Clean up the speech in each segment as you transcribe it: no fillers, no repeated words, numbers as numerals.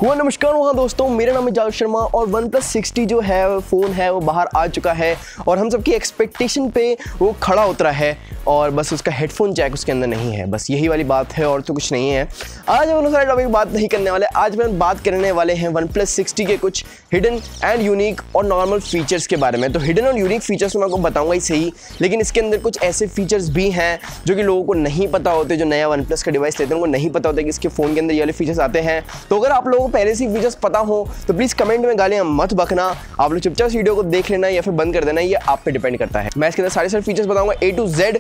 हुआ नमस्कार वहाँ दोस्तों, मेरा नाम है जावेद शर्मा और OnePlus 60 जो है फ़ोन है वो बाहर आ चुका है और हम सबकी एक्सपेक्टेशन पे वो खड़ा उतरा है और बस उसका हेडफोन जैक उसके अंदर नहीं है, बस यही वाली बात है और तो कुछ नहीं है। आज हम उन सारे टॉपिक बात नहीं करने वाले, आज हम बात करने वाले हैं OnePlus 60 के कुछ हिडन एंड यूनिक और नॉर्मल फीचर्स के बारे में। तो हिडन और यूनिक फीचर्स मैं आपको बताऊंगा ही सही, लेकिन इसके अंदर कुछ ऐसे फीचर्स भी हैं जो कि लोगों को नहीं पता होते, जो नया OnePlus का डिवाइस लेते हैं उनको नहीं पता होता कि इसके फ़ोन के अंदर ये वाले फीचर्स आते हैं। तो अगर आप लोगों को पहले से फीचर्स पता हो तो प्लीज़ कमेंट में गालियाँ मत बकना, आप लोग चुपचाप इस वीडियो को देख लेना या फिर बंद कर देना, ये आप पे डिपेंड करता है। मैं इसके अंदर सारे फीचर्स बताऊंगा A to Z,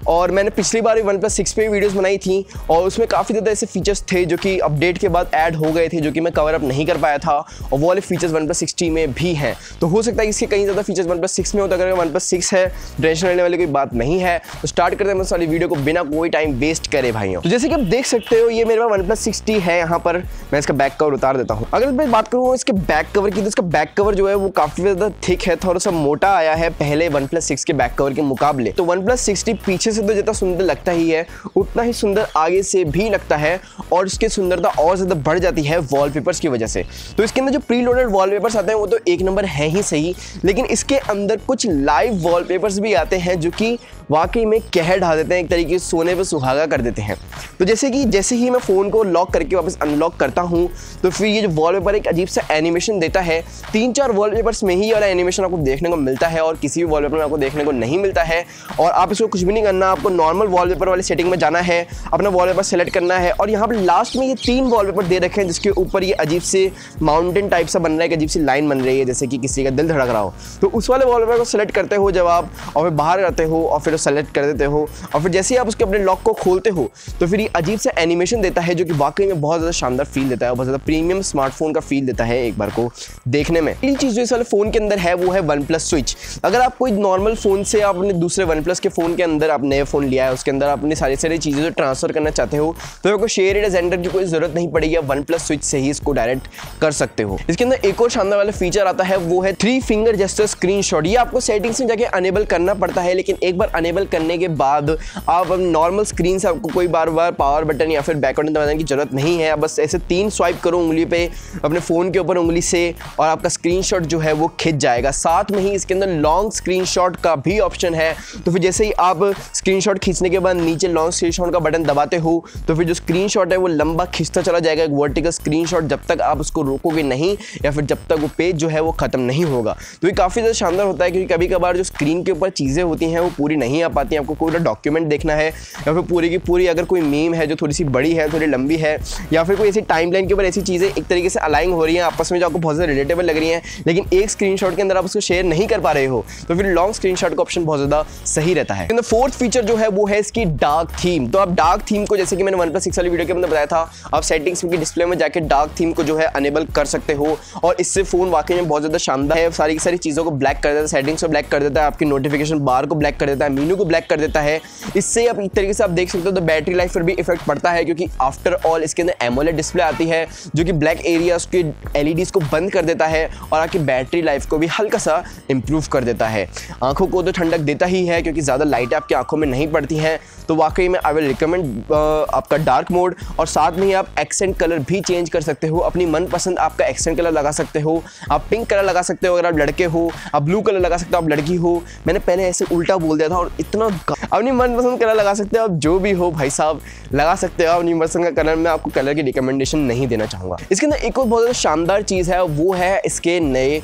और मैंने पिछली बार भी OnePlus 6 पे वीडियोस बनाई थी और उसमें काफ़ी ज़्यादा ऐसे फीचर्स थे जो कि अपडेट के बाद ऐड हो गए थे, जो कि मैं कवर अप नहीं कर पाया था, और वो वाले फीचर्स OnePlus 60 में भी हैं। तो हो सकता है इसके कहीं ज़्यादा फीचर्स OnePlus 6 में होता, अगर OnePlus 6 है टेंशन लेने वाली कोई बात नहीं है। तो स्टार्ट करते हैं सारी वीडियो को बिना कोई टाइम वेस्ट करे भाइयों। तो जैसे कि आप देख सकते हो ये मेरे पास OnePlus 60 है, यहाँ पर मैं इसका बैक कवर उतार देता हूँ। अगर मैं बात करूँ इसके बैक कवर की, तो इसका बैक कवर जो है वो काफ़ी ज़्यादा थिक है, थोड़ा सा मोटा आया है पहले OnePlus 6 के बैक कवर के मुकाबले। तो OnePlus 60 पीछे से तो जितना सुंदर लगता ही है उतना ही सुंदर आगे से भी लगता है, और इसकी सुंदरता और ज़्यादा बढ़ जाती है वॉलपेपर्स की वजह से। तो इसके अंदर जो प्री लोडेड वॉलपेपर्स आते हैं वो तो एक नंबर है ही सही, लेकिन इसके अंदर कुछ लाइव वॉलपेपर्स भी आते हैं जो कि वाकई में कहर ढा देते हैं, एक तरीके से सोने पे सुहागा कर देते हैं। तो जैसे ही मैं फ़ोन को लॉक करके वापस अनलॉक करता हूँ तो फिर ये जो वॉलपेपर एक अजीब सा एनिमेशन देता है। 3-4 वॉलपेपर्स में ही ये वाला एनिमेशन आपको देखने को मिलता है और किसी भी वॉलपेपर में आपको देखने को नहीं मिलता है। और आप इसको कुछ भी नहीं करना, आपको नॉर्मल वॉलपेपर वाली सेटिंग में जाना है, अपना वॉलपेपर सेलेक्ट करना है, और यहाँ पर लास्ट में ये 3 वॉलपेपर दे रखे हैं जिसके ऊपर ये अजीब से माउंटेन टाइप सा बन रहा है, एक अजीब सी लाइन बन रही है जैसे कि किसी का दिल धड़क रहा हो। तो उस वाले वॉलपेपर को सेलेक्ट करते हो जब आप, और फिर बाहर आते हो और फिर सेलेक्ट कर देते हो, और फिर जैसे ही आप उसके अपने लॉक को खोलते हो तो फिर ये अजीब सा एनिमेशन देता है जो कि वाकई में बहुत ज़्यादा शानदार फील देता है, बहुत ज़्यादा प्रीमियम स्मार्टफोन का फील देता है एक बार को देखने में। ये चीज़ जो इस वाले फ़ोन के अंदर है वो है OnePlus स्विच। अगर आप कोई नॉर्मल फ़ोन से आप अपने दूसरे OnePlus के फ़ोन के अंदर आप नए फ़ोन लिया है, उसके अंदर अपनी सारी चीज़ें जो ट्रांसफ़र करना चाहते हो तो आपको शेयर एंड सेंटर की कोई ज़रूरत नहीं पड़ेगी, OnePlus स्विच से ही इसको डायरेक्ट कर सकते हो। इसके अंदर एक और शानदार वाला फीचर आता है वो है 3 फिंगर जेस्चर स्क्रीनशॉट। ये आपको सेटिंग्स में जाके अनेबल करना पड़ता है, लेकिन एक बार अनेबल करने के बाद आप नॉर्मल स्क्रीन से आपको कोई बार पावर बटन या फिर बैक बटन दबाने की जरूरत नहीं है। बस ऐसे 3 स्वाइप करो उंगली पे अपने फ़ोन के ऊपर उंगली से और आपका स्क्रीनशॉट जो है वो खिंच जाएगा। साथ में ही इसके अंदर लॉन्ग स्क्रीनशॉट का भी ऑप्शन है। तो फिर जैसे ही आप स्क्रीनशॉट खींचने के बाद नीचे लॉन्ग स्क्रीनशॉट का बटन दबाते हो तो फिर जो स्क्रीनशॉट है वो लंबा खिंचता चला जाएगा, एक वर्टिकल स्क्रीनशॉट, जब तक आप उसको रोकोगे नहीं या फिर जब तक वो पेज जो है वो ख़त्म नहीं होगा। तो ये काफ़ी ज़्यादा शानदार होता है, क्योंकि कभी कभार जो स्क्रीन के ऊपर चीज़ें होती हैं वो पूरी नहीं आ पाती हैं। आपको पूरा डॉक्यूमेंट देखना है या फिर पूरी की पूरी अगर कोई मीम है जो थोड़ी सी बड़ी है, थोड़ी लंबी है, या फिर कोई ऐसी टाइमलाइन के ऊपर ऐसी चीज़ें एक तरीके से अलाइन हो रही हैं आपस में जो आपको बहुत ज़्यादा रिलेटेबल लग रही हैं, लेकिन एक स्क्रीनशॉट के अंदर आप उसको शेयर नहीं कर पा रहे हो, तो फिर लॉन्ग स्क्रीनशॉट का ऑप्शन बहुत ज़्यादा सही रहता है। फोर्थ फीचर जो है वो है इसकी डार्क थीम। तो आप डार्क थीम को, जैसे कि मैंने OnePlus 6 वाली वीडियो के अंदर बताया था, आप सेटिंग्स की डिस्प्ले में जाकर डार्क थीम को जो है अनेबल कर सकते हो, और इससे फ़ोन वाकई में बहुत ज़्यादा शानदार है। सारी की सारी चीज़ों को ब्लैक कर देता है, सेटिंग्स को ब्लैक कर देता है, आपकी नोटिफिकेशन बार को ब्लैक कर देता है, मेनू को ब्लैक कर देता है। इससे आप एक तरीके से आप देख सकते हो तो बैटरी लाइफ पर भी इफेक्ट पड़ता है, क्योंकि आफ्टर ऑल इसके अंदर एमोलेड डिस्प्ले आती है जो कि ब्लैक एरियाज के एलईडीज को बंद कर देता है और आपकी बैटरी लाइफ को भी हल्का सा इंप्रूव कर देता है। आंखों को तो ठंडक देता ही है क्योंकि ज़्यादा लाइटें आपकी आंखों में नहीं पड़ती हैं। तो वाकई में आई विल रिकमेंड आपका डार्क मोड, और साथ में ही आप एक्सेंट कलर भी चेंज कर सकते हो, अपनी मनपसंद आपका एक्सेंट कलर लगा सकते हो। आप पिंक कलर लगा सकते हो अगर आप लड़के हो, आप ब्लू कलर लगा सकते हो आप लड़की हो। मैंने पहले ऐसे उल्टा बोल दिया था और इतना अपनी मनपसंद कलर लगा सकते हो आप, जो भी हो भाई साहब लगा सकते हो अपनी मनपसंद का कलर। मैं आपको कलर की रिकमेंडेशन नहीं देना चाहूँगा। इसके अंदर एक और बहुत ज़्यादा शानदार चीज़ है, वो है इसके नए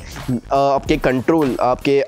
आपके कंट्रोल, आपके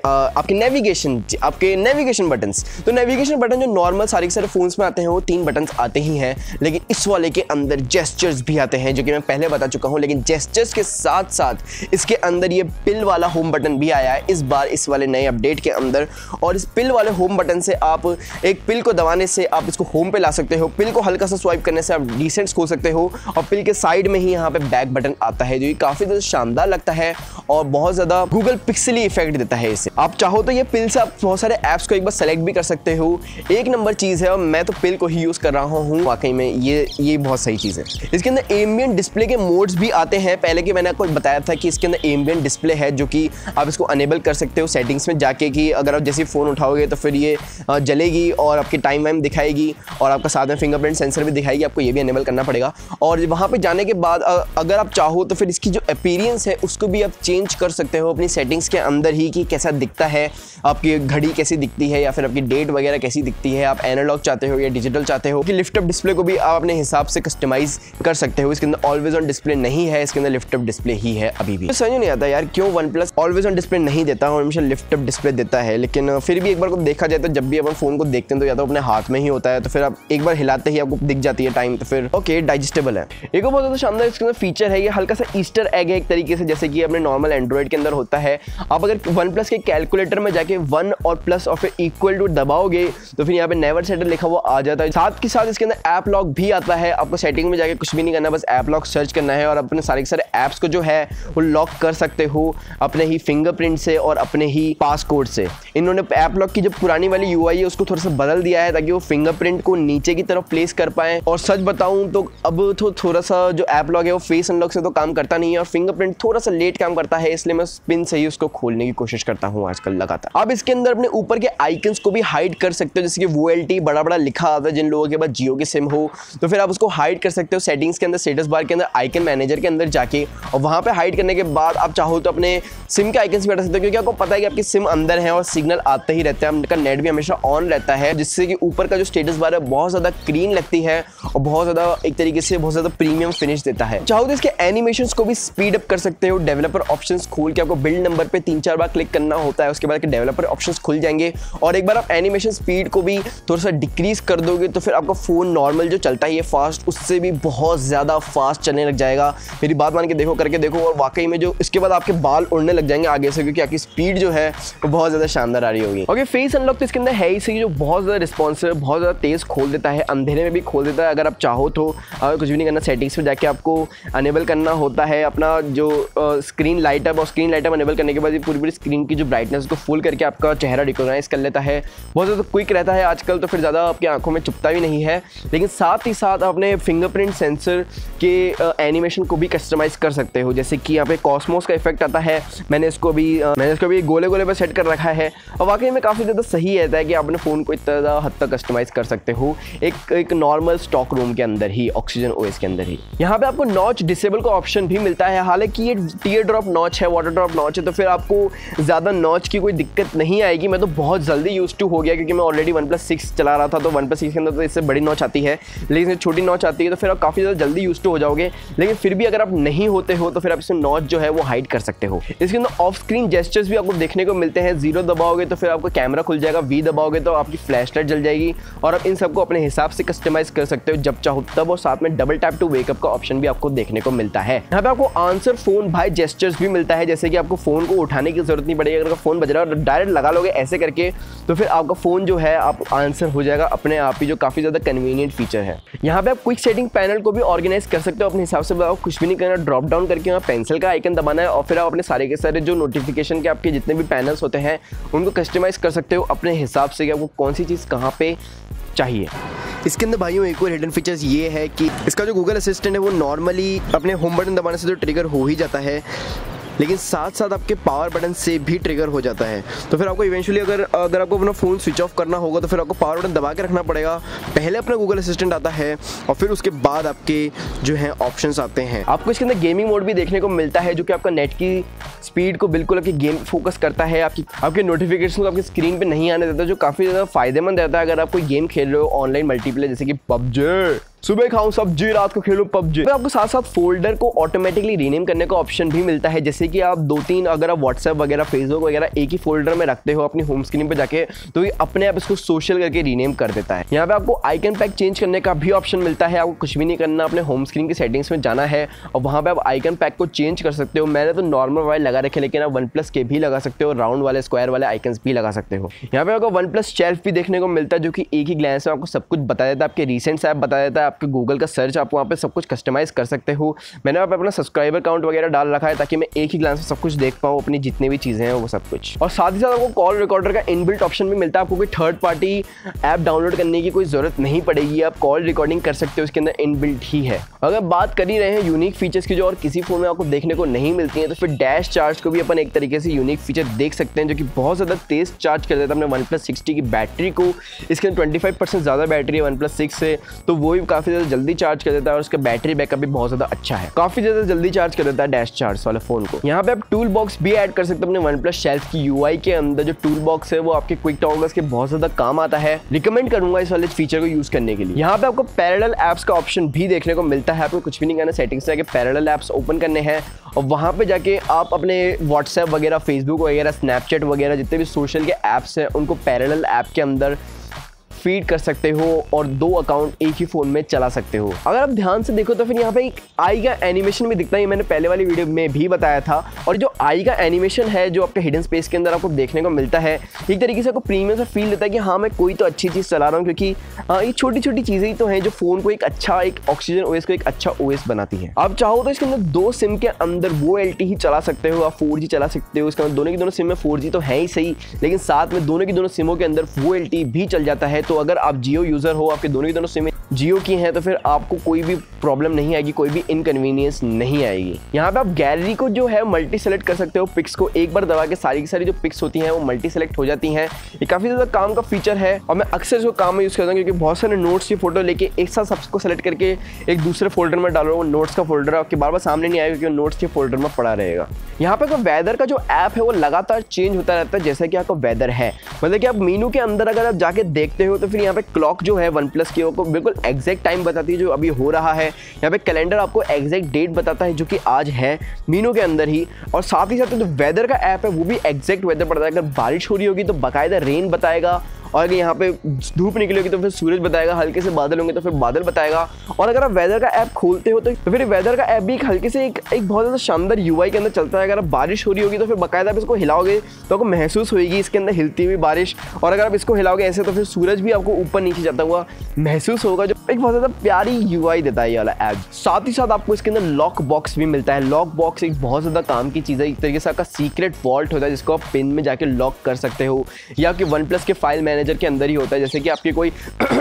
नेविगेशन बटन्स। तो नेविगेशन बटन जो नॉर्मल सारे के सारे फ़ोन्स में आते हैं वो 3 बटन्स आते ही हैं, लेकिन इस वाले के अंदर जेस्चर्स भी आते हैं, जो कि मैं पहले बता चुका हूँ। लेकिन जेस्चर्स के साथ साथ इसके अंदर ये पिल वाला होम बटन भी आया है इस बार इस वाले नए अपडेट के अंदर, और इस पिल वाले होम बटन से आप एक पिल को दबाने से आप इसको होम पे ला सकते हो, पिल को हल्का सा स्वाइप करने से आप डिसेंट्स खोल सकते हो, और पिल के साइड में ही यहाँ पे बैक बटन आता है जो कि काफ़ी ज़्यादा शानदार लगता है और बहुत ज़्यादा गूगल पिक्सेली इफेक्ट देता है इसे। आप चाहो तो ये पिल से आप बहुत सारे ऐप्स को एक बार सेलेक्ट भी कर सकते हो। एक नंबर चीज़ है और मैं तो पिल को ही यूज़ कर रहा हूँ, वाकई में ये बहुत सही चीज़ है। इसके अंदर एम्बिएंट डिस्प्ले के मोड्स भी आते हैं। पहले कि मैंने आपको बताया था कि इसके अंदर एम्बिएंट डिस्प्ले है जो कि आप इसको अनेबल कर सकते हो सेटिंग्स में जाके, कि अगर आप जैसे फ़ोन उठाओगे तो फिर ये जलेगी और आपके टाइम वाइम दिखाएगी और आपका साथ में फिंगरप्रिंट सेंसर भी दिखाएगी, आपको ये भी एनेबल करना पड़ेगा। और वहाँ पे जाने के बाद अगर आप चाहो तो फिर इसकी जो अपीयरेंस है उसको भी आप चेंज कर सकते हो अपनी सेटिंग्स के अंदर ही, कि कैसा दिखता है, आपकी घड़ी कैसी दिखती है या फिर आपकी डेट वगैरह कैसी दिखती है, आप एनालॉग चाहते हो या डिजिटल चाहते हो। कि लिफ्ट अप डिस्प्ले को भी आप अपने हिसाब से कस्टमाइज कर सकते हो। इसके अंदर ऑलवेज ऑन डिस्प्ले नहीं है, इसके अंदर लिफ्ट अप डिस्प्ले ही है अभी भी। तो समझ नहीं आता यार क्यों OnePlus ऑलवेज ऑन डिस्प्ले नहीं देता और हमेशा लिफ्ट अप डिस्प्ले देता है। लेकिन फिर भी एक बार को देखा जाए तो जब भी अपन फोन को देखते हैं तो या तो अपने हाथ में ही होता है, तो फिर आप एक बार हिलाते ही आपको दिख जाती है टाइम, तो फिर ओके डाइजेस्टेबल है। एक बहुत ज़्यादा शानदार इसके अंदर फीचर है, ये हल्का सा ईस्टर एग है एक तरीके से, जैसे कि अपने नॉर्मल एंड्रॉइड के अंदर होता है। आप अगर OnePlus के कैलकुलेटर में जाके 1 और प्लस और फिर इक्वल टू दबाओगे तो फिर यहाँ पे नेवर सेटल लिखा हुआ आ जाता है। साथ के साथ इसके अंदर ऐप लॉक भी आता है। आपको सेटिंग में जाके कुछ भी नहीं करना, बस ऐप लॉक सर्च करना है और अपने सारे के सारे ऐप्स को जो है वो लॉक कर सकते हो अपने ही फिंगरप्रिंट से और अपने ही पासकोड से। इन्होंने ऐप लॉक की जो पुरानी वाली UI है उसको थोड़ा सा बदल दिया है ताकि वो फिंगरप्रिंट को नीचे की तरफ प्लेस कर पाए। और सच बताऊं तो अब तो थोड़ा सा जो ऐप लॉक है वो फेस अनलॉक से तो काम करता नहीं है और फिंगरप्रिंट थोड़ा सा लेट काम करता है, इसलिए मैं पिन से ही उसको खोलने की कोशिश करता हूँ आजकल लगातार। अब इसके अंदर अपने ऊपर के आइकन्स को भी हाइड कर सकते हो, जैसे कि VoLTE बड़ा बड़ा लिखा आता है। जिन लोगों के पास जियो की सिम हो तो फिर आप उसको हाइड कर सकते हो सेटिंग्स के अंदर, स्टेटस बार के अंदर आइकन मैनेजर के अंदर जाके, और वहां पे हाइड करने के बाद आप चाहो तो अपने सिम के आइकन्स भी हटा सकते हो, क्योंकि आपको पता है कि आपकी सिम अंदर है और सिग्नल आते ही रहते हैं। आपका नेट भी हमेशा ऑन रहता है, जिससे कि ऊपर का जो स्टेटस बार है बहुत ज्यादा क्लीन लगती है और बहुत ज्यादा एक तरीके से बहुत ज्यादा प्रीमियम फिनिश देता है। चाहो तो इसके एनिमेशंस को भी स्पीड अप कर सकते हो। डेवलपर ऑप्शंस खोल के आपको बिल्ड नंबर पे 3-4 बार क्लिक करना होता है, उसके बाद डेवलपर ऑप्शंस खुल जाएंगे और एक बार आप एनिमेशन स्पीड को भी थोड़ा सा डिक्रीज कर दोगे तो फिर आपका फोन नॉर्मल जो चलता है ये फास्ट, उससे भी बहुत ज्यादा फास्ट चलने लग जाएगा। मेरी बात मान के देखो, करके देखो, और वाकई में जो इसके बाद आपके बाल उड़ने लग जाएंगे आगे से, क्योंकि आपकी स्पीड जो है वो बहुत ज्यादा शानदार आ रही होगी। ओके, फेस अनलॉक तो इसके अंदर है ही सही, जो बहुत ज्यादा रिस्पॉन्सिव, बहुत ज्यादा तेज खोल देता है, अंधेरे में भी खोल देता है। अगर आप चाहो तो अगर कुछ भी नहीं करना, सेटिंग्स में जाके आपको अनेबल करना होता है अपना जो स्क्रीन लाइट अप, और स्क्रीन लाइट अप अनेबल करने के बाद ये पूरी स्क्रीन की जो ब्राइटनेस को फुल करके आपका चेहरा रिकॉग्नाइज कर लेता है। बहुत ज़्यादा क्विक रहता है आजकल, तो फिर ज़्यादा आपकी आंखों में चुभता भी नहीं है। लेकिन साथ ही साथ अपने फिंगरप्रिंट सेंसर के एनिमेशन को भी कस्टमाइज़ कर सकते हो, जैसे कि यहाँ पे कॉस्मोस का इफेक्ट आता है। मैंने इसको अभी गोले गोले पर सेट कर रखा है और वाकई में काफ़ी ज़्यादा सही रहता है कि आप अपने फ़ोन को इतना ज़्यादा हद तक कस्टमाइज़ कर सकते हो एक नॉर्मल स्टॉक रूम के अंदर ही, ऑक्सीजन OS के अंदर ही। यहाँ पे आपको नॉच डिसेबल का ऑप्शन भी मिलता है। हालांकि ये टीयर ड्रॉप नॉच है, वाटर ड्रॉप नॉच है, तो फिर आपको ज़्यादा नॉच की कोई दिक्कत नहीं आएगी। मैं तो बहुत जल्दी यूज टू हो गया, क्योंकि मैं ऑलरेडी OnePlus 6 चला रहा था, तो OnePlus 6 के अंदर तो इससे बड़ी नॉच आती है, लेकिन इसमें छोटी नॉच आती है, तो फिर आप काफ़ी ज़्यादा जल्दी यूज टू हो जाओगे। लेकिन फिर भी अगर आप नहीं होते हो तो फिर आप इसमें नॉच जो है वो हाइड कर सकते हो। इसके अंदर ऑफ स्क्रीन जेस्चर्स भी आपको देखने को मिलते हैं। 0 दबाओगे तो फिर आपका कैमरा खुल जाएगा, V दबाओगे तो आपकी फ्लैश लाइट जल जाएगी, और आप इन सबको अपने हिसाब से कस्टमाइज कर सकते हो जब चाहो तब। और साथ में डबल टैप टू वेकअप का ऑप्शन भी आपको देखने को मिलता है। यहाँ पे आपको आंसर फोन बाय जेस्चर्स भी मिलता है, जैसे कि आपको फोन को उठाने की जरूरत नहीं पड़ेगी। अगर फोन बज रहा है और डायरेक्ट लगा लोगे ऐसे करके तो फिर आपका फोन जो है आप आंसर हो जाएगा अपने आप ही, जो काफी ज्यादा कन्वीनियंट फीचर है। यहाँ पे आप क्विक सेटिंग पैनल को भी ऑर्गेनाइज कर सकते हो अपने हिसाब से। बताओ, कुछ भी नहीं करना, ड्रॉप डाउन करके वहाँ पेंसिल का आइकन दबाना है और फिर आप अपने सारे के सारे जो नोटिफिकेशन के आपके जितने भी पैनल्स होते हैं उनको कस्टमाइज कर सकते हो अपने हिसाब से कि आपको कौन सी चीज़ कहाँ पे चाहिए। इसके अंदर भाइयों एक और हिडन फीचर्स ये है कि इसका जो गूगल असिस्टेंट है वो नॉर्मली अपने होम बटन दबाने से तो ट्रिगर हो ही जाता है, लेकिन साथ साथ आपके पावर बटन से भी ट्रिगर हो जाता है। तो फिर आपको इवेंचुअली अगर आपको अपना फ़ोन स्विच ऑफ करना होगा तो फिर आपको पावर बटन दबा के रखना पड़ेगा। पहले अपना गूगल असिस्टेंट आता है और फिर उसके बाद आपके जो है ऑप्शंस आते हैं। आपको इसके अंदर गेमिंग मोड भी देखने को मिलता है, जो कि आपका नेट की स्पीड को बिल्कुल आपकी गेम फोकस करता है, आपके नोटिफिकेशन को आपकी स्क्रीन पर नहीं आने देता, जो काफ़ी ज़्यादा फायदेमंद रहता है अगर आप कोई गेम खेल रहे हो ऑनलाइन मल्टीप्लेयर, जैसे कि PUBG। सुबह खाऊं सब्जी, रात को खेलो PUBG। तो आपको साथ साथ फोल्डर को ऑटोमेटिकली रीनेम करने का ऑप्शन भी मिलता है, जैसे कि आप 2-3 अगर आप व्हाट्सएप वगैरह, फेसबुक वगैरह एक ही फोल्डर में रखते हो अपनी होम स्क्रीन पे जाके, तो ये अपने आप इसको सोशल करके रीनेम कर देता है। यहाँ पे आपको आइकन पैक चेंज करने का भी ऑप्शन मिलता है। आपको कुछ भी नहीं करना, अपने होम स्क्रीन की सेटिंग्स में जाना है और वहाँ पे आप आइकन पैक को चेंज कर सकते हो। मैंने तो नॉर्मल वाले लगा रखे, लेकिन आप OnePlus के भी लगा सकते हो, राउंड वाले, स्क्वायर वाले आइकन्स भी लगा सकते हो। यहाँ पे आपको OnePlus शेल्फ भी देखने को मिलता है, जो कि एक ही ग्लैंस में आपको सब कुछ बता देता है, आपके रिसेंट्स ऐप बता देता है, आपके गूगल का सर्च, आप वहाँ पे सब कुछ कस्टमाइज़ कर सकते हो। मैंने वहाँ पे अपना सब्सक्राइबर काउंट वगैरह डाल रखा है ताकि मैं एक ही ग्लांस में सब कुछ देख पाऊँ, अपनी जितनी भी चीज़ें हैं वो सब कुछ। और साथ ही साथ आपको कॉल रिकॉर्डर का इनबिल्ट ऑप्शन भी मिलता है। आपको कोई थर्ड पार्टी ऐप डाउनलोड करने की कोई ज़रूरत नहीं पड़ेगी, आप कॉल रिकॉर्डिंग कर सकते हो, उसके अंदर इनबिल्ट ही है। अगर बात कर ही रहे हैं यूनिक फीचर्स की जो और किसी फ़ोन में आपको देखने को नहीं मिलती हैं, तो फिर डैश चार्ज को भी अपन एक तरीके से यूनिक फीचर देख सकते हैं, जो कि बहुत ज़्यादा तेज़ चार्ज कर देता है अपने OnePlus 60 की बैटरी को। इसके अंदर 25% ज़्यादा बैटरी है OnePlus 6 से, तो वो भी काफ़ी ज़्यादा जल्दी चार्ज कर देता है और उसका बैटरी बैकअप भी बहुत ज़्यादा अच्छा है, काफ़ी ज़्यादा जल्दी चार्ज कर देता है डैश चार्ज वाले फ़ोन को। यहाँ पे आप टूल बॉक्स भी ऐड कर सकते हो अपने OnePlus शेल्फ की UI के अंदर। जो टूल बॉक्स है वो आपके क्विक टॉगल्स के बहुत ज़्यादा काम आता है, रिकमेंड करूँगा इस वाले फीचर को यूज़ करने के लिए। यहाँ पे आपको पैरेलल ऐप्स का ऑप्शन भी देखने को मिलता है। आपको कुछ भी नहीं करना, सेटिंग्स से जाके पैरेलल ऐप्स ओपन करने हैं और वहाँ पे जाके आप अपने व्हाट्सएप वगैरह, फेसबुक वगैरह, स्नैपचैट वगैरह जितने भी सोशल के ऐप्स हैं उनको पैरेलल ऐप के अंदर फीड कर सकते हो और 2 अकाउंट एक ही फ़ोन में चला सकते हो। अगर आप ध्यान से देखो तो फिर यहाँ पे एक आई का एनिमेशन भी दिखता है, मैंने पहले वाली वीडियो में भी बताया था। और जो आई का एनिमेशन है जो आपके हिडन स्पेस के अंदर आपको देखने को मिलता है, एक तरीके से आपको प्रीमियम सा फील देता है कि हाँ मैं कोई तो अच्छी चीज़ चला रहा हूँ, क्योंकि ये छोटी छोटी चीज़ें ही तो हैं जो फ़ोन को एक ऑक्सीजन ओएस को एक अच्छा ओएस बनाती है। आप चाहो तो इसके अंदर 2 सिम के अंदर वो LTE ही चला सकते हो, आप 4G चला सकते हो। इसके अंदर दोनों की दोनों सिम में 4G तो है ही सही, लेकिन साथ में दोनों की दोनों सिमों के अंदर वो LTE भी चल जाता है। तो अगर आप जियो यूज़र हो, आपके दोनों की दोनों सिम जियो की हैं, तो फिर आपको कोई भी प्रॉब्लम नहीं आएगी, कोई भी इनकन्वीनियंस नहीं आएगी। यहाँ पे आप गैलरी को जो है मल्टी सेलेक्ट कर सकते हो, पिक्स को एक बार दबा के सारी की सारी जो पिक्स होती हैं वो मल्टी सेलेक्ट हो जाती हैं। ये काफ़ी ज़्यादा काम का फीचर है और मैं अक्सर इसको काम में यूज़ करता हूँ, क्योंकि बहुत सारे नोट्स की फोटो लेके एक साथ सबको सेलेक्ट करके एक दूसरे फोल्डर में डालो। वो नोट्स का फोल्डर आपके बार बार सामने नहीं आएगा, क्योंकि नोट्स के फोल्डर में पड़ा रहेगा। यहाँ पे वेदर का जो ऐप है वो लगातार चेंज होता रहता है, जैसा कि आपका वेदर है। मतलब कि आप मेनू के अंदर अगर आप जाके देखते हो तो फिर यहाँ पे क्लॉक जो है OnePlus की वो बिल्कुल एग्जैक्ट टाइम बताती है जो अभी हो रहा है। यहाँ पे कैलेंडर आपको एग्जैक्ट डेट बताता है जो कि आज है मेनू के अंदर ही। और साथ ही साथ जो वेदर का ऐप है वो भी एग्जैक्ट वेदर बताता है। अगर बारिश हो रही होगी तो बाकायदा रेन बताएगा, और अगर यहाँ पे धूप निकली होगी तो फिर सूरज बताएगा, हल्के से बादल होंगे तो फिर बादल बताएगा। और अगर आप वेदर का ऐप खोलते हो तो फिर वेदर का ऐप भी एक हल्के से एक बहुत ज़्यादा शानदार UI के अंदर चलता है। अगर आप बारिश हो रही होगी तो फिर बाकायदा आप इसको हिलाओगे तो आपको महसूस होगी इसके अंदर हिलती हुई बारिश। और अगर आप इसको हिलाओगे ऐसे तो फिर सूरज भी आपको ऊपर नीचे जाता हुआ महसूस होगा, जो एक बहुत ज़्यादा प्यारी UI देता है ये वाला ऐप। साथ ही साथ आपको इसके अंदर लॉक बॉक्स भी मिलता है। लॉक बॉक्स एक बहुत ज़्यादा काम की चीज़ है, एक तरीके से आपका सीक्रेट वॉल्ट होता है जिसको आप पिन में जाके लॉक कर सकते हो, या आपके OnePlus के फाइल मैनेजर के अंदर ही होता है। जैसे कि आपकी कोई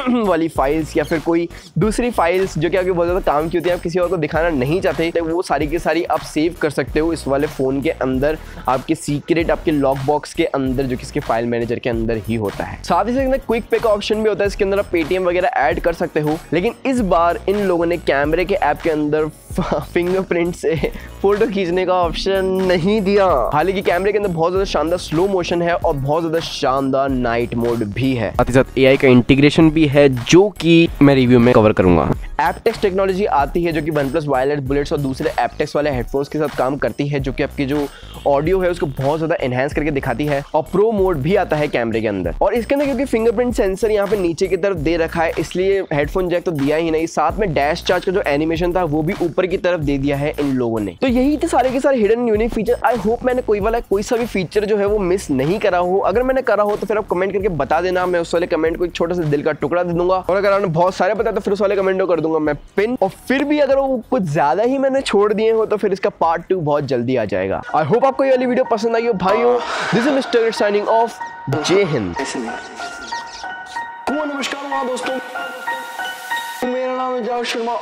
वाली फाइल्स या फिर कोई दूसरी फाइल्स जो कि आपके बहुत ज़्यादा काम की होती है, आप किसी और को दिखाना नहीं चाहते, तो वो सारी की सारी आप सेव कर सकते हो इस वाले फ़ोन के अंदर, आपके सीक्रेट आपके लॉक बॉक्स के अंदर, जो कि इसके फाइल मैनेजर के अंदर ही होता है। साथ ही साथ क्विक पे का ऑप्शन भी होता है, इसके अंदर आप पेटीएम वगैरह ऐड कर सकते हो। लेकिन इस बार इन लोगों ने कैमरे के ऐप के अंदर फिंगरप्रिंट से फोटो खींचने का ऑप्शन नहीं दिया। हालांकि कैमरे के अंदर बहुत ज़्यादा शानदार स्लो मोशन है और बहुत ज़्यादा शानदार नाइट मोड भी है। साथ ही साथ AI का इंटीग्रेशन भी है, जो कि मैं रिव्यू में कवर करूंगा। एपटेक्स टेक्नोलॉजी आती है जो कि OnePlus वायरलेस बुलेट्स और दूसरे एपटेक्स वाले हेडफोन्स के साथ काम करती है, जो कि आपकी जो ऑडियो है उसको बहुत ज़्यादा एनहांस करके दिखाती है। और प्रो मोड भी आता है कैमरे के अंदर। और इसके अंदर क्योंकि फिंगरप्रिंट सेंसर यहाँ पे नीचे की तरफ दे रखा है, इसलिए हेडफोन जैक तो दिया ही नहीं, साथ में डैश चार्ज का जो एनिमेशन था वो भी ऊपर की तरफ दे दिया है इन लोगों ने। तो यही थे सारे के सारे hidden unique feature. I hope मैंने कोई सा भी फीचर जो है वो मिस नहीं करा हो। अगर मैंने करा हो तो फिर आप कमेंट करके बता देना, मैं उस वाले कमेंट को एक छोटा सा दिल का टुकड़ा दे दूंगा। और अगर आपने बहुत सारे बताया तो फिर उस वाले कमेंट को कर दूंगा मैं पिन। और फिर भी अगर वो कुछ ज्यादा ही मैंने छोड़ दिए हो तो फिर इसका पार्ट 2 बहुत जल्दी आ जाएगा। आई होप आपको ये वाली वीडियो पसंद आई हो भाइयों। This is mister signing off. जय हिंद। नमस्कार दोस्तों, मेरा नाम है शर्मा।